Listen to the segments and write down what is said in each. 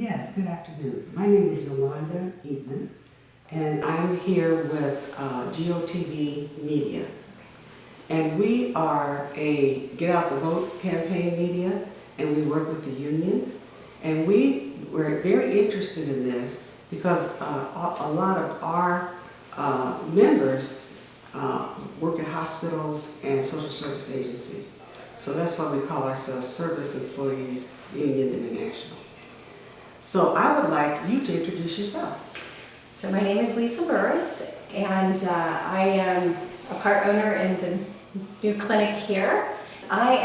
Yes, good afternoon. My name is Yolanda Eatman, and I'm here with GOTV Media. And we are a Get Out the Vote campaign media, and we work with the unions. And we're very interested in this because a lot of our members work at hospitals and social service agencies. So that's why we call ourselves Service Employees Union International. So I would like you to introduce yourself. So my name is Lisa Burris, and I am a part owner in the new clinic here. I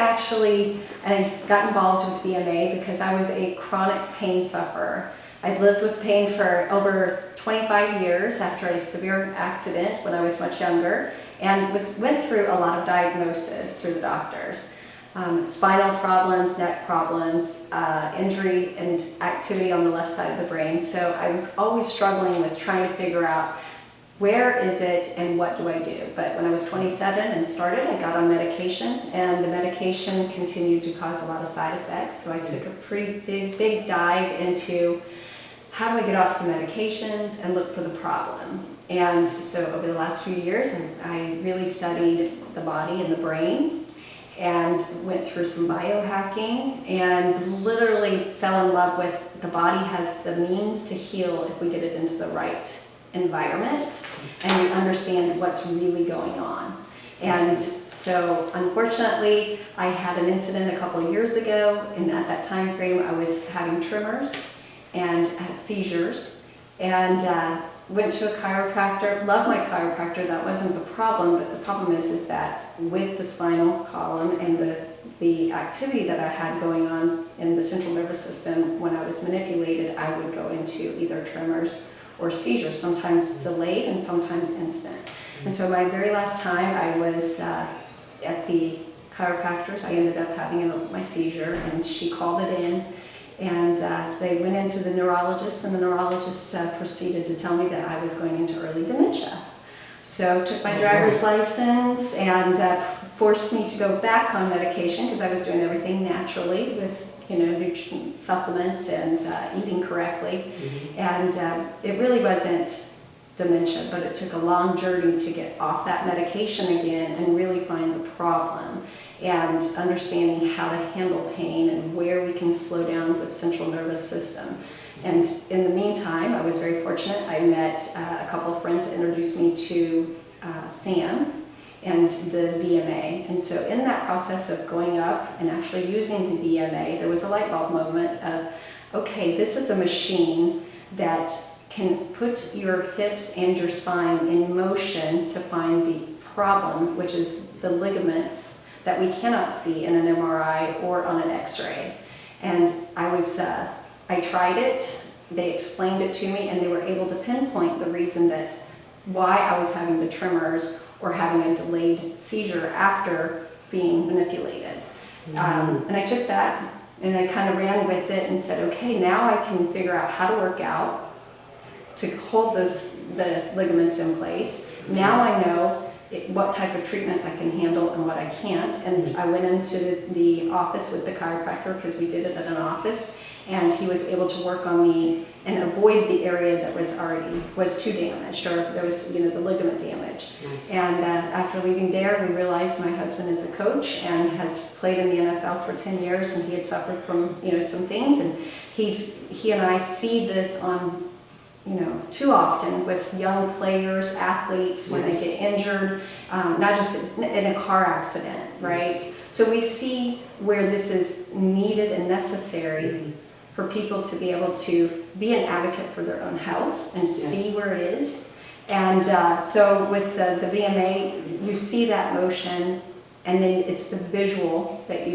got involved with VMA because I was a chronic pain sufferer. I'd lived with pain for over 25 years after a severe accident when I was much younger, and went through a lot of diagnosis through the doctors. Spinal problems, neck problems, injury and activity on the left side of the brain. So I was always struggling with trying to figure out where is it and what do I do. But when I was 27 and started, I got on medication, and the medication continued to cause a lot of side effects. So I took a pretty big dive into how do I get off the medications and look for the problem. And so over the last few years, I really studied the body and the brain, and went through some biohacking, and literally fell in love with the body has the means to heal if we get it into the right environment and we understand what's really going on. And so unfortunately, I had an incident a couple of years ago, and at that time frame I was having tremors and seizures, and went to a chiropractor, loved my chiropractor, that wasn't the problem, but the problem is that with the spinal column and the activity that I had going on in the central nervous system when I was manipulated, I would go into either tremors or seizures, sometimes delayed and sometimes instant. And so my very last time I was at the chiropractor's, I ended up having my seizure, and she called it in. And they went into the neurologist, and the neurologist proceeded to tell me that I was going into early dementia. So took my driver's license and forced me to go back on medication because I was doing everything naturally with nutrient supplements and eating correctly. And it really wasn't dementia, but it took a long journey to get off that medication again and really find the problem, and understanding how to handle pain and where we can slow down the central nervous system. And in the meantime, I was very fortunate. I met a couple of friends that introduced me to Sam and the VMA. And so in that process of going up and actually using the VMA, there was a light bulb moment of, okay, this is a machine that can put your hips and your spine in motion to find the problem, which is the ligaments that we cannot see in an MRI or on an X-ray. And I tried it, they explained it to me, and they were able to pinpoint the reason that why I was having the tremors or having a delayed seizure after being manipulated. And I took that and I kind of ran with it and said, okay, now I can figure out how to work out to hold the ligaments in place. Now I know what type of treatments I can handle and what I can't. And I went into the office with the chiropractor because we did it at an office, and he was able to work on me and avoid the area that was too damaged, or there was the ligament damage. Nice. And after leaving there, we realized my husband is a coach and has played in the NFL for 10 years, and he had suffered from some things, and he and I see this on too often with young players, athletes, when they get injured, not just in a car accident, right? Yes. So we see where this is needed and necessary for people to be able to be an advocate for their own health and see where it is. And so with the VMA, you see that motion, and then it's the visual that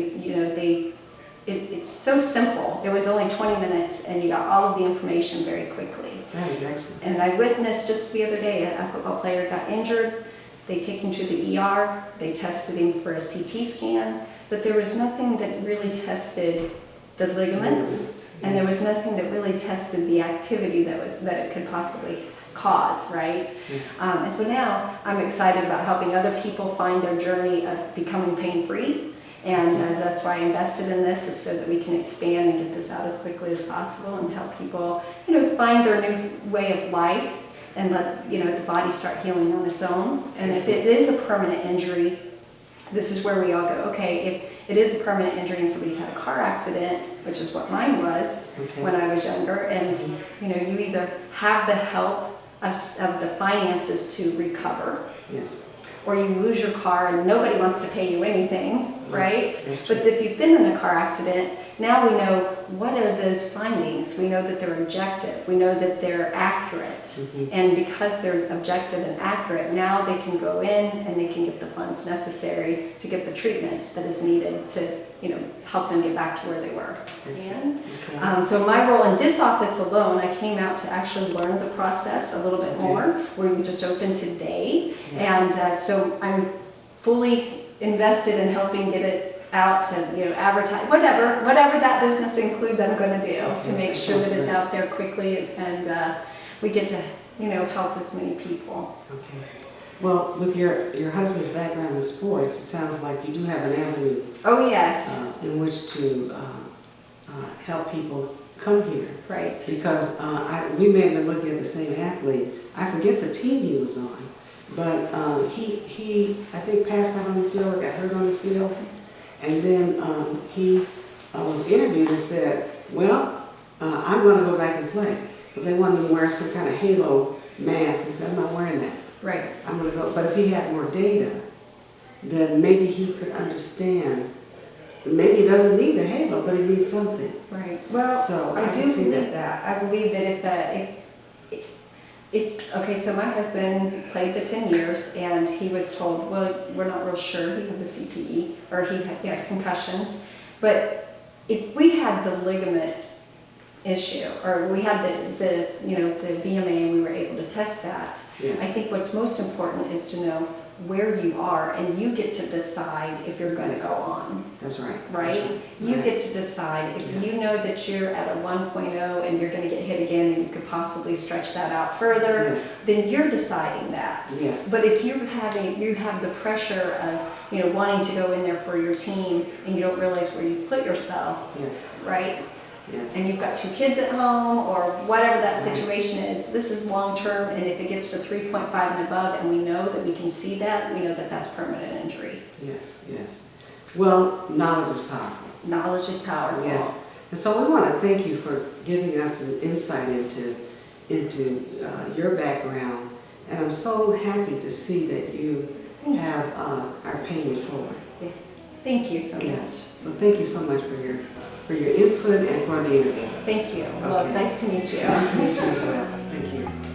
it's so simple. It was only 20 minutes, and you got all of the information very quickly. That is excellent. And I witnessed just the other day, a football player got injured. They take him to the ER. They tested him for a CT scan, but there was nothing that really tested the ligaments, and there was nothing that really tested the activity that it could possibly cause, right? Yes. And so now I'm excited about helping other people find their journey of becoming pain-free And that's why I invested in this, is so that we can expand and get this out as quickly as possible and help people, find their new way of life and let, the body start healing on its own. And if it is a permanent injury, this is where we all go, okay, if it is a permanent injury and somebody's had a car accident, which is what mine was when I was younger, and you either have the help of the finances to recover, or you lose your car and nobody wants to pay you anything, right? But if you've been in a car accident, now we know what are those findings. We know that they're objective. We know that they're accurate. And because they're objective and accurate, now they can go in and they can get the funds necessary to get the treatment that is needed to help them get back to where they were. So my role in this office alone, I came out to actually learn the process a little bit more. We just opened today, and so I'm fully invested in helping get it out to advertise, whatever that business includes, I'm going to do to make sure that it's out there quickly, and we get to help as many people. Okay. Well, with your husband's background in sports, it sounds like you do have an avenue. Oh yes. In which to help people come here. Right. Because we may have been looking at the same athlete. I forget the team he was on, but he I think passed out on the field, or got hurt on the field, and then he was interviewed and said, "Well, I'm going to go back and play," because they wanted him to wear some kind of halo mask. He said, "I'm not wearing that. Right. I'm going to go." But if he had more data, then maybe he could understand. Maybe he doesn't need the halo, but he needs something. Right. Well, so I do believe that. I believe that so my husband played the 10 years, and he was told, well, we're not real sure. He had the CTE, or he had concussions. But if we had the ligament issue, or we had the VMA, and we were able to test that, I think what's most important is to know where you are, and you get to decide if you're going to go on. That's right. Right? That's right. You get to decide. If you know that you're at a 1.0 and you're going to get hit again and you could possibly stretch that out further, then you're deciding that. Yes. But if you have the pressure of wanting to go in there for your team, and you don't realize where you've put yourself, right? Yes. And you've got 2 kids at home, or whatever that situation is, this is long term, and if it gets to 3.5 and above, and we know that we can see that, we know that that's permanent injury. Yes, yes. Well, knowledge is powerful. Knowledge is powerful. Yes. And so we want to thank you for giving us an insight into your background, and I'm so happy to see that you are paying it forward. Yes. Thank you so much. So thank you so much for your input and for the interview. Thank you. Well, it's nice to meet you. Nice to meet you as well. Thank you.